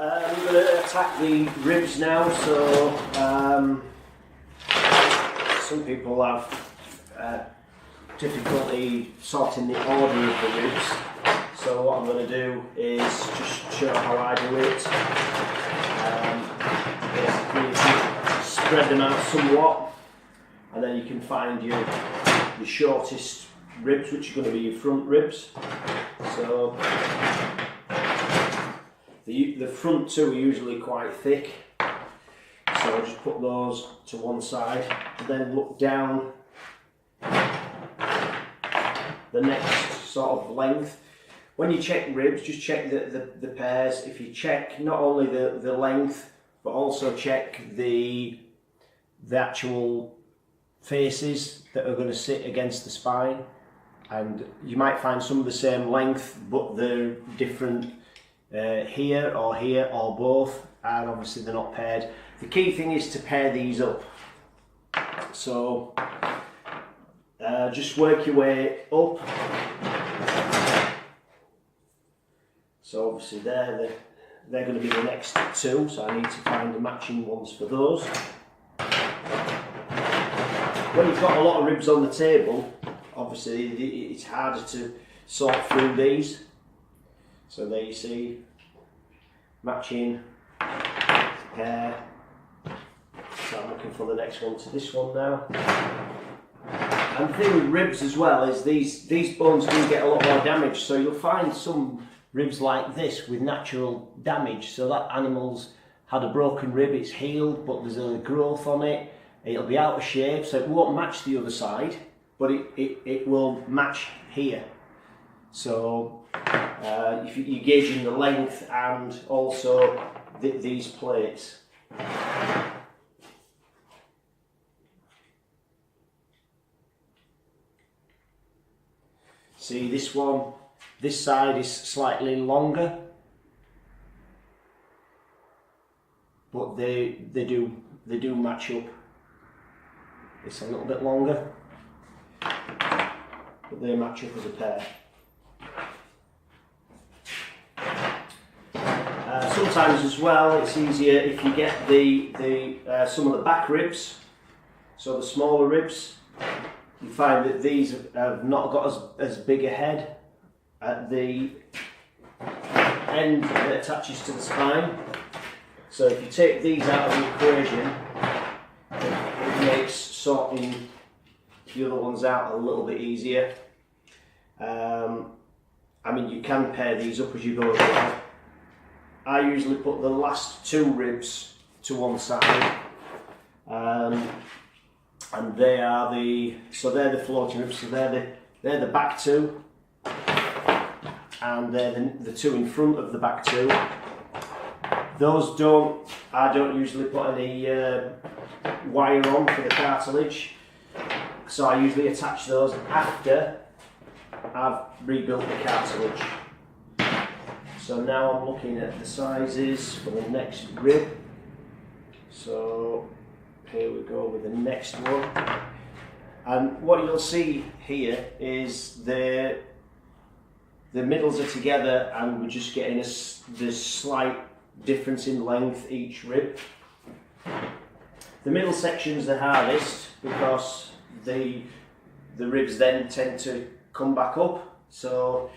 we're going to attack the ribs now. So some people have difficulty sorting the order of the ribs. So what I'm going to do is just show how I do it. Basically, spread them out somewhat, and then you can find your shortest ribs, which are going to be your front ribs. So the front two are usually quite thick, so I'll just put those to one side and then look down the next sort of length. When you check ribs, just check the pairs. If you check not only the length, but also check the actual faces that are going to sit against the spine. And you might find some of the same length, but they're different here or both, and obviously they're not paired. The key thing is to pair these up. So just work your way up. So obviously they're going to be the next two, so I need to find the matching ones for those. When you've got a lot of ribs on the table, obviously it's harder to sort through these. So there you see, matching pair. So I'm looking for the next one to this one now. And the thing with ribs as well is these bones do get a lot more damage. So you'll find some ribs like this with natural damage. So that animal's had a broken rib, it's healed, but there's a growth on it. It'll be out of shape, so it won't match the other side, but it will match here. So if you're gauging the length and also these plates. See this one, this side is slightly longer, but they do match up. It's a little bit longer, but they match up as a pair. Sometimes as well, it's easier if you get some of the back ribs, so the smaller ribs. You find that these have not got as big a head at the end that attaches to the spine. So if you take these out of the equation, it makes sorting the other ones out a little bit easier. I mean, you can pair these up as you go along. I usually put the last two ribs to one side, and they're the floating ribs. So they're the back two, and they're the two in front of the back two. Those I don't usually put any wire on for the cartilage, so I usually attach those after I've rebuilt the cartilage. So now I'm looking at the sizes for the next rib. So here we go with the next one. And what you'll see here is the middles are together, and we're just getting this slight difference in length each rib. The middle section's the hardest because the ribs then tend to come back up, so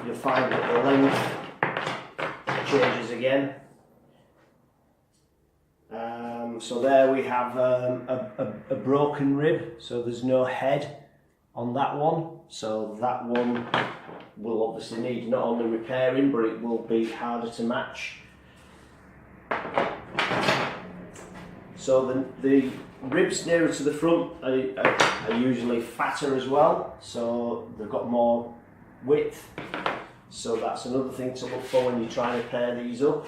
you'll find that the length changes again. So there we have a broken rib, so there's no head on that one, so that one will obviously need not only repairing, but it will be harder to match. So the ribs nearer to the front are usually fatter as well, so they've got more width. So that's another thing to look for when you're trying to pair these up.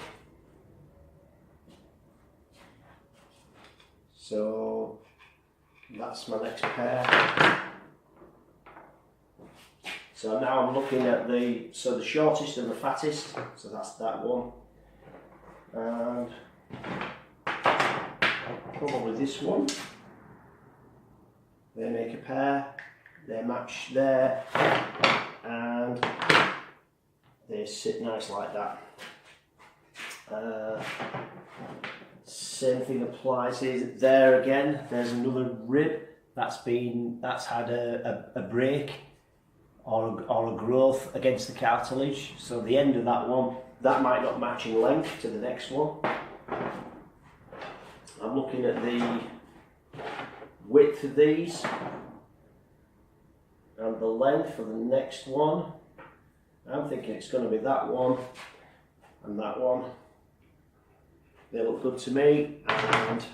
So that's my next pair. So now I'm looking at the shortest and the fattest, so that's that one. And probably this one. They make a pair, they match there, and they sit nice like that. Same thing applies here. There again, there's another rib that's had a break or a growth against the cartilage. So the end of that one, that might not match in length to the next one. I'm looking at the width of these and the length of the next one. I'm thinking it's going to be that one and that one. They look good to me, and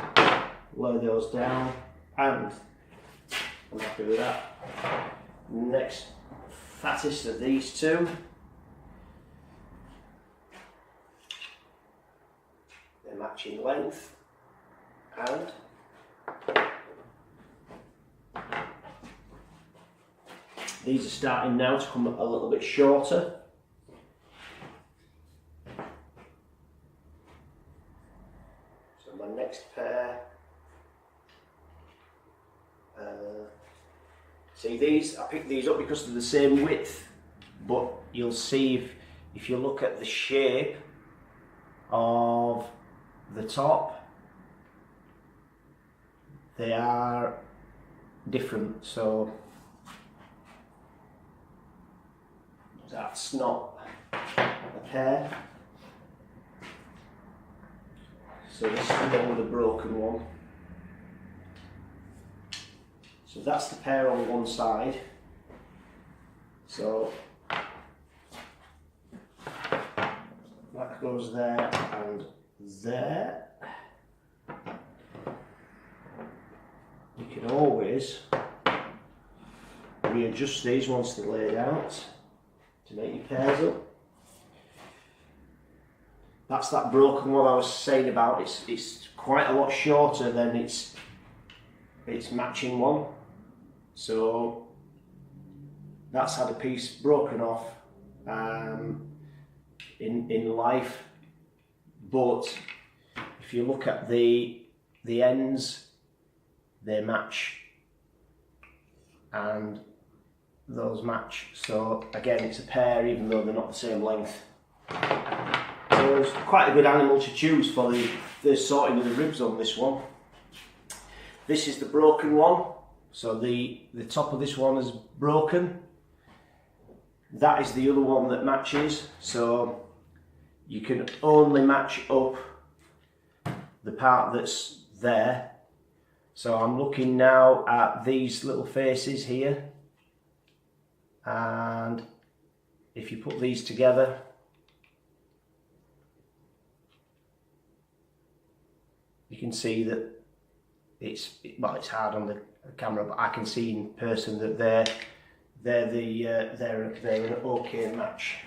lower those down, and I'm happy with that. Next fattest of these two. They're matching length, and these are starting now to come a little bit shorter. So my next pair, see these, I picked these up because they're the same width, but you'll see if you look at the shape of the top, they are different. So that's not a pair. So this is the one with the broken one. So that's the pair on one side. So that goes there and there. You can always readjust these once they're laid out to make your pairs up. That's that broken one I was saying about. It's quite a lot shorter than its matching one. So that's had a piece broken off in life. But if you look at the ends, they match, and those match. So again, it's a pair even though they're not the same length. So it's quite a good animal to choose for the sorting of the ribs on this one. This is the broken one. So the top of this one is broken. That is the other one that matches. So you can only match up the part that's there. So I'm looking now at these little faces here, and if you put these together, you can see that it's hard on the camera, but I can see in person that they're an okay match.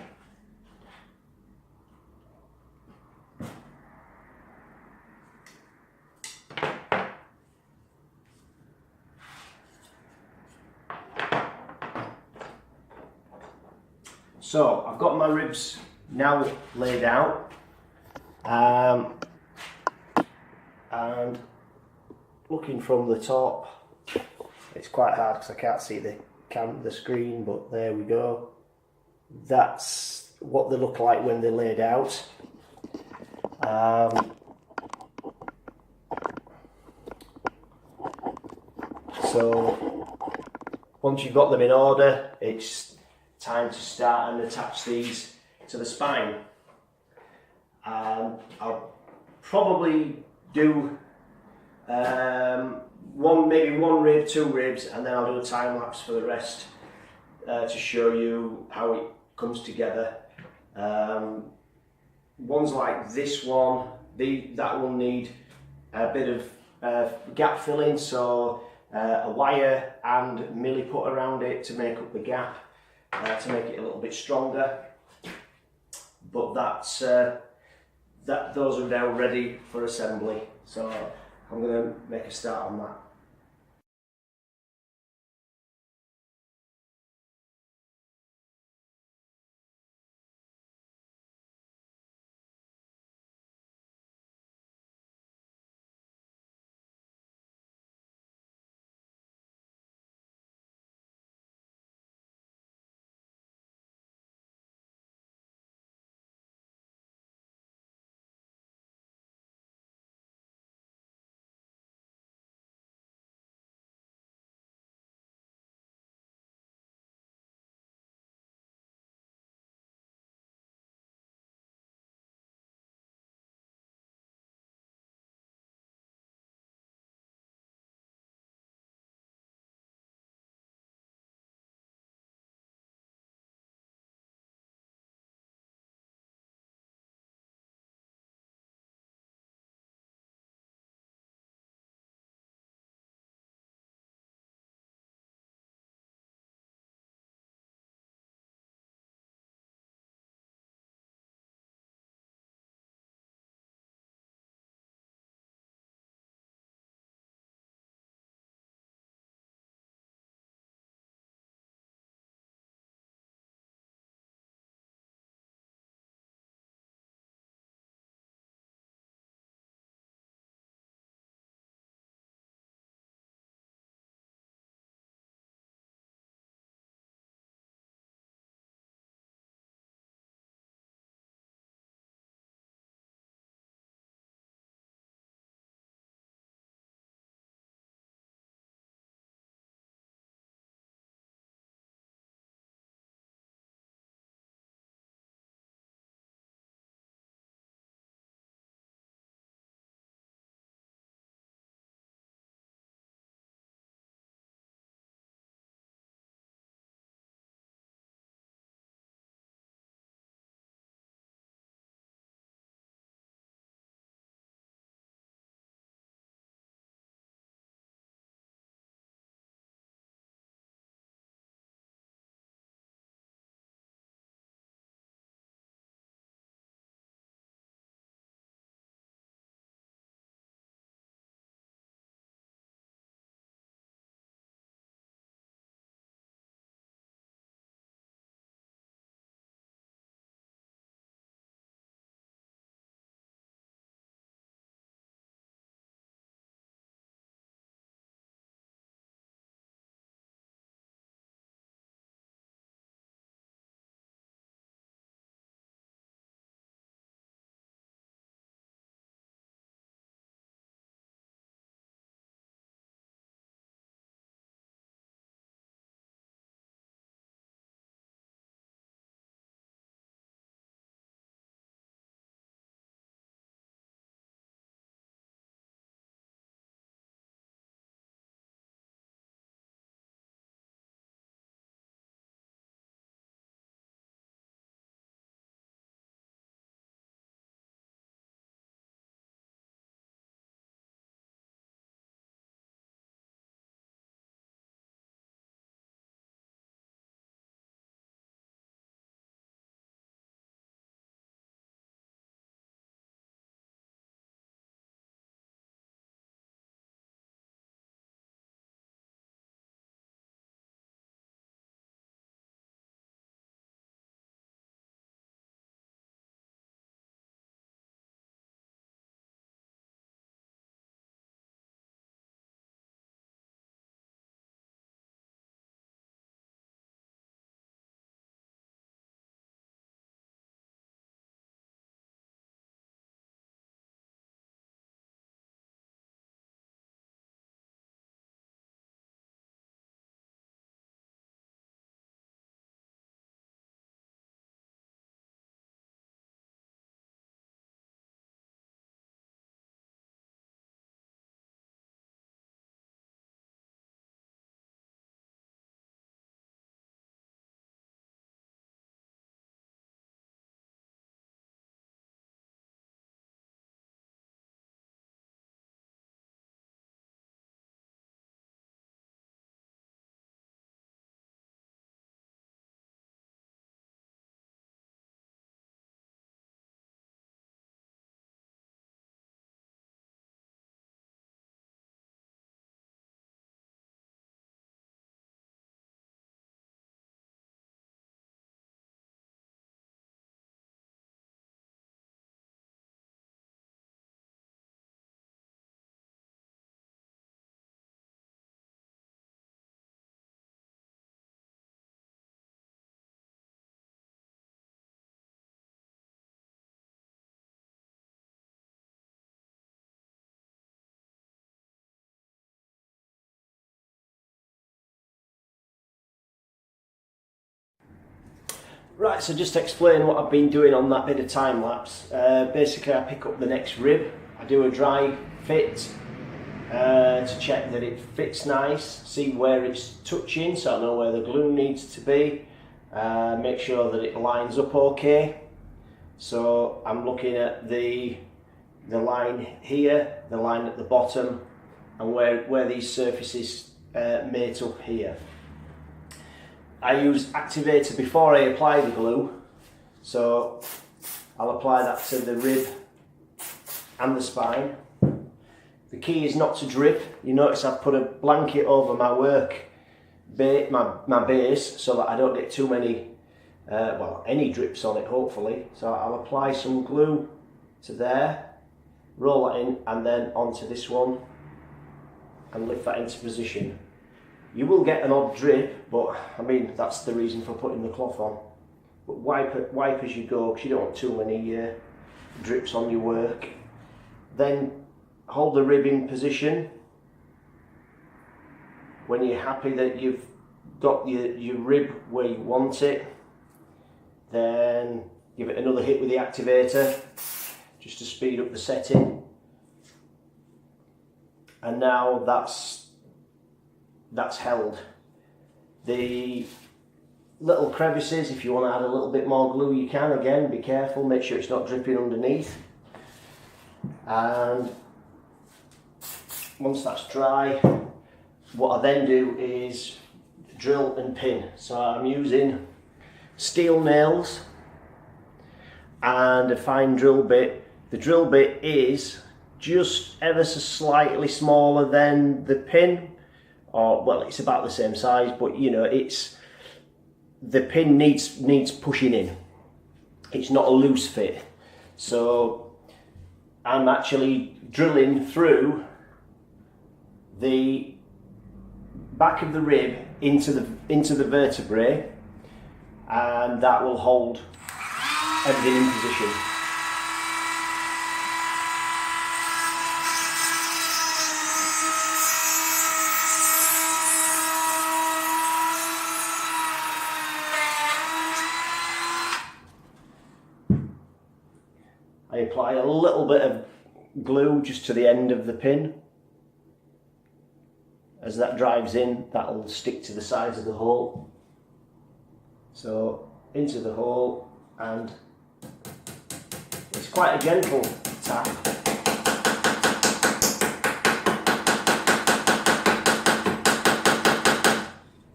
So I've got my ribs now laid out, and looking from the top, it's quite hard because I can't see the screen, but there we go. That's what they look like when they're laid out. So once you've got them in order, it's time to start and attach these to the spine. I'll probably do maybe one rib, two ribs, and then I'll do a time lapse for the rest to show you how it comes together. Ones like this one, that will need a bit of gap filling, so a wire and milli put around it to make up the gap, to make it a little bit stronger. But those are now ready for assembly, so I'm going to make a start on that. Right, so just to explain what I've been doing on that bit of time lapse. Basically I pick up the next rib, I do a dry fit to check that it fits nice, see where it's touching so I know where the glue needs to be, make sure that it lines up okay. So I'm looking at the line here, the line at the bottom, and where these surfaces mate up here. I use activator before I apply the glue, so I'll apply that to the rib and the spine. The key is not to drip. You notice I've put a blanket over my work, my base, so that I don't get too many, well, any drips on it hopefully. So I'll apply some glue to there, roll that in, and then onto this one and lift that into position. You will get an odd drip, but I mean that's the reason for putting the cloth on. But wipe as you go, because you don't want too many drips on your work. Then hold the rib in position. When you're happy that you've got your rib where you want it, then give it another hit with the activator just to speed up the setting. And now that's held. The little crevices, if you want to add a little bit more glue you can. Again, be careful, make sure it's not dripping underneath. And once that's dry, what I then do is drill and pin. So I'm using steel nails and a fine drill bit. The drill bit is just ever so slightly smaller than the pin, or well, it's about the same size, but you know, the pin needs pushing in. It's not a loose fit. So I'm actually drilling through the back of the rib into the vertebrae, and that will hold everything in position. I apply a little bit of glue just to the end of the pin. As that drives in, that'll stick to the sides of the hole. So into the hole, and it's quite a gentle tap.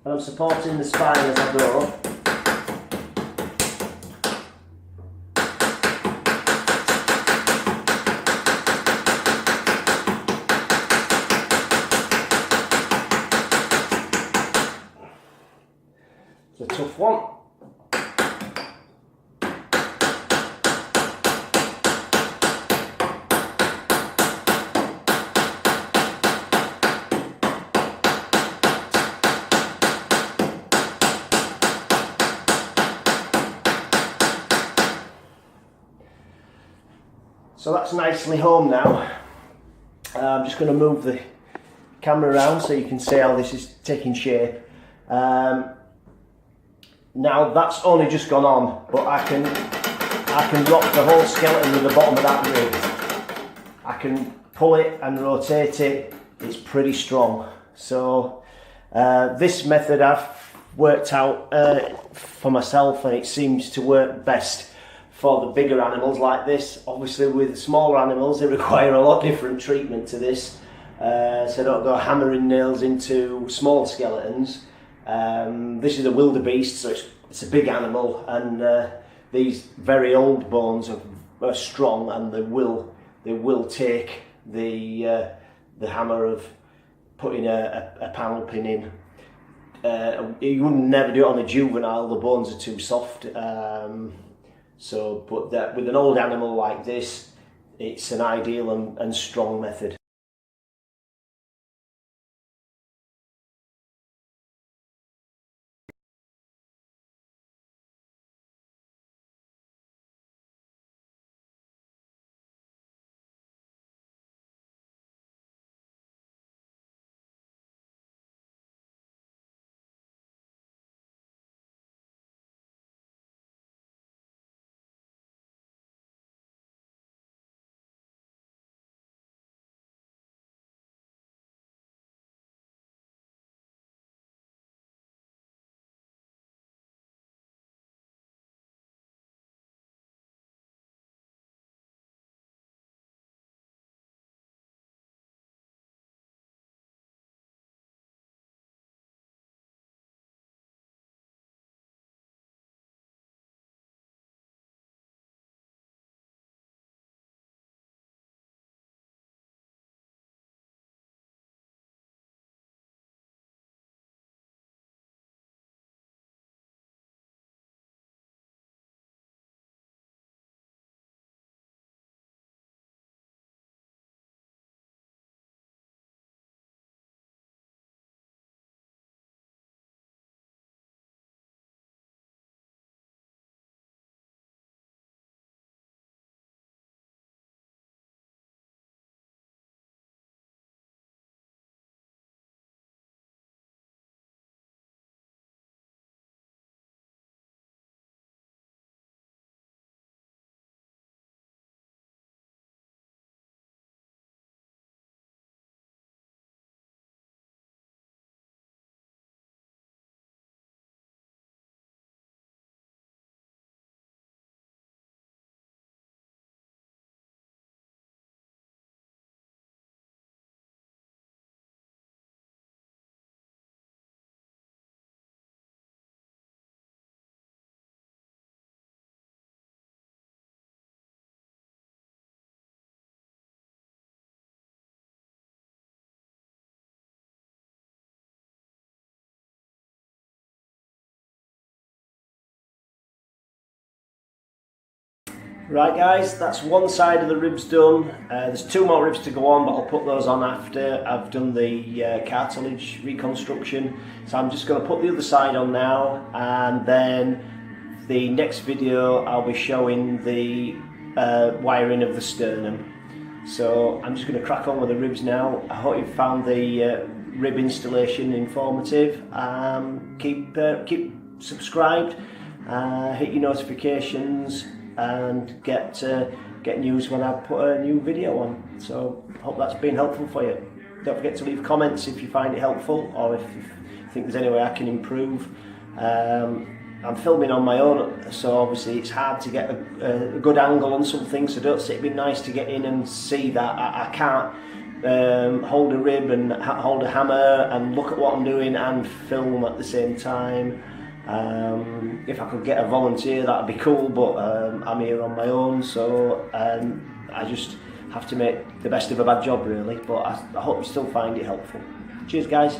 And I'm supporting the spine as I go. It's a tough one. So that's nicely home now. I'm just going to move the camera around so you can see how this is taking shape. Now that's only just gone on, but I can rock the whole skeleton with the bottom of that rib. I can pull it and rotate it. It's pretty strong. So this method I've worked out for myself, and it seems to work best for the bigger animals like this. Obviously with smaller animals they require a lot different treatment to this, so don't go hammering nails into small skeletons. This is a wildebeest, so it's a big animal, and these very old bones are strong, and they will take the hammer of putting a panel pin in. You would never do it on a juvenile, the bones are too soft. But with an old animal like this, it's an ideal and strong method. Right guys, that's one side of the ribs done. There's 2 more ribs to go on, but I'll put those on after I've done the cartilage reconstruction. So I'm just going to put the other side on now, and then the next video I'll be showing the wiring of the sternum. So I'm just going to crack on with the ribs now. I hope you've found the rib installation informative. Keep subscribed, hit your notifications, and get news when I put a new video on. So hope that's been helpful for you. Don't forget to leave comments if you find it helpful, or if you think there's any way I can improve. I'm filming on my own, so obviously it's hard to get a good angle on something, so it'd be nice to get in and see that. I can't hold a rib and hold a hammer and look at what I'm doing and film at the same time. If I could get a volunteer, that'd be cool, but I'm here on my own, so I just have to make the best of a bad job really, but I hope you still find it helpful. Cheers guys.